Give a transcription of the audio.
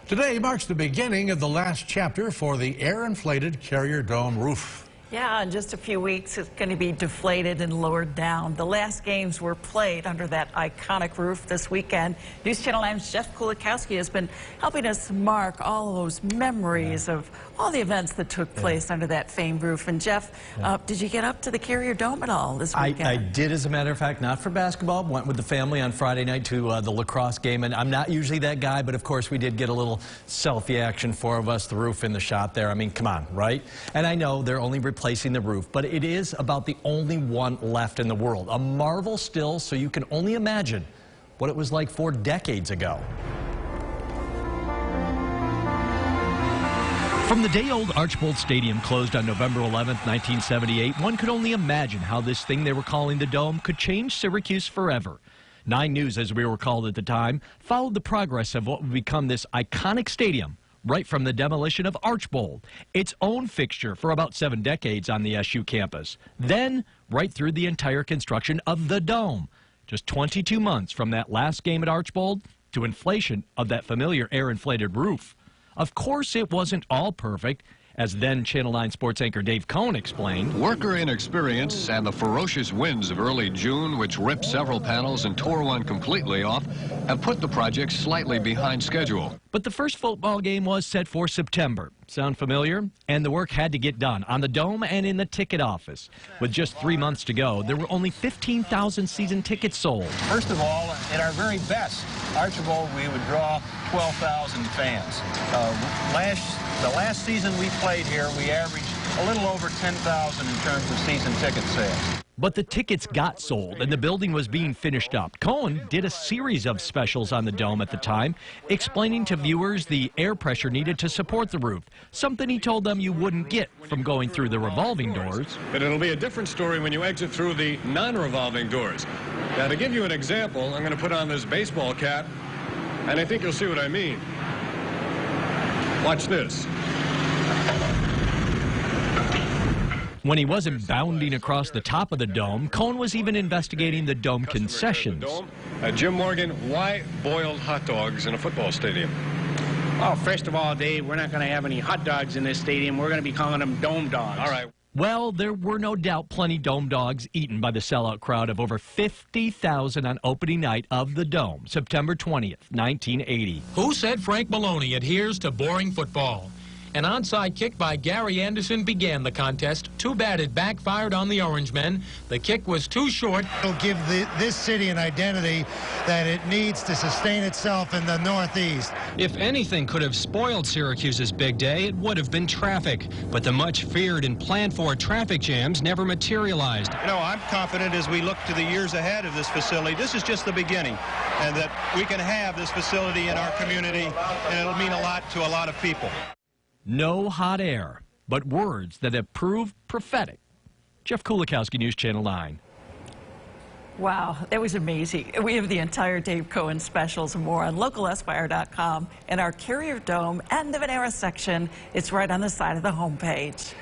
Today marks the beginning of the last chapter for the air-inflated Carrier Dome roof. Yeah, in just a few weeks, it's going to be deflated and lowered down. The last games were played under that iconic roof this weekend. News Channel 9's Jeff Kulikowsky has been helping us mark all those memories of all the events that took place under that famed roof. And Jeff, did you get up to the Carrier Dome at all this weekend? I did, as a matter of fact, not for basketball. Went with the family on Friday night to the lacrosse game, and I'm not usually that guy, but of course we did get a little selfie action, four of us, the roof in the shot there. I mean, come on, right? And I know they're only replacing the roof, but it is about the only one left in the world. A marvel still, so you can only imagine what it was like 4 decades ago. From the day old Archbold Stadium closed on November 11th, 1978, one could only imagine how this thing they were calling the Dome could change Syracuse forever. 9 News, as we were called at the time, followed the progress of what would become this iconic stadium right from the demolition of Archbold, its own fixture for about 7 decades on the SU campus. Then, right through the entire construction of the Dome, just 22 months from that last game at Archbold to inflation of that familiar air-inflated roof. Of course, it wasn't all perfect, as then Channel 9 sports anchor Dave Cohn explained. Worker inexperience and the ferocious winds of early June, which ripped several panels and tore one completely off, have put the project slightly behind schedule. But the first football game was set for September. Sound familiar? And the work had to get done on the Dome and in the ticket office. With just 3 months to go, there were only 15,000 season tickets sold. First of all, at our very best, Archbold, we would draw 12,000 fans. The last season we played here, we averaged a little over 10,000 in terms of season ticket sales. But the tickets got sold, and the building was being finished up. Cohen did a series of specials on the Dome at the time, explaining to viewers the air pressure needed to support the roof, something he told them you wouldn't get from going through the revolving doors. But it'll be a different story when you exit through the non-revolving doors. Now, to give you an example, I'm going to put on this baseball cap, and I think you'll see what I mean. Watch this. When he wasn't bounding across the top of the Dome, Cohen was even investigating the Dome concessions. Jim Morgan, why boiled hot dogs in a football stadium? Oh, first of all, Dave, we're not going to have any hot dogs in this stadium. We're going to be calling them Dome Dogs. All right. Well, there were no doubt plenty Dome dogs eaten by the sellout crowd of over 50,000 on opening night of the Dome, September 20th, 1980. Who said Frank Maloney adheres to boring football? An onside kick by Gary Anderson began the contest. Too bad it backfired on the Orange men. The kick was too short. It'll give this city an identity that it needs to sustain itself in the Northeast. If anything could have spoiled Syracuse's big day, it would have been traffic. But the much feared and planned for traffic jams never materialized. You know, I'm confident as we look to the years ahead of this facility, this is just the beginning, and that we can have this facility in our community, and it'll mean a lot to a lot of people. No hot air, but words that have proved prophetic. Jeff Kulikowsky, News Channel 9. Wow, that was amazing. We have the entire Dave Cohen specials and more on localespire.com and our Carrier Dome and the Venera section. It's right on the side of the homepage.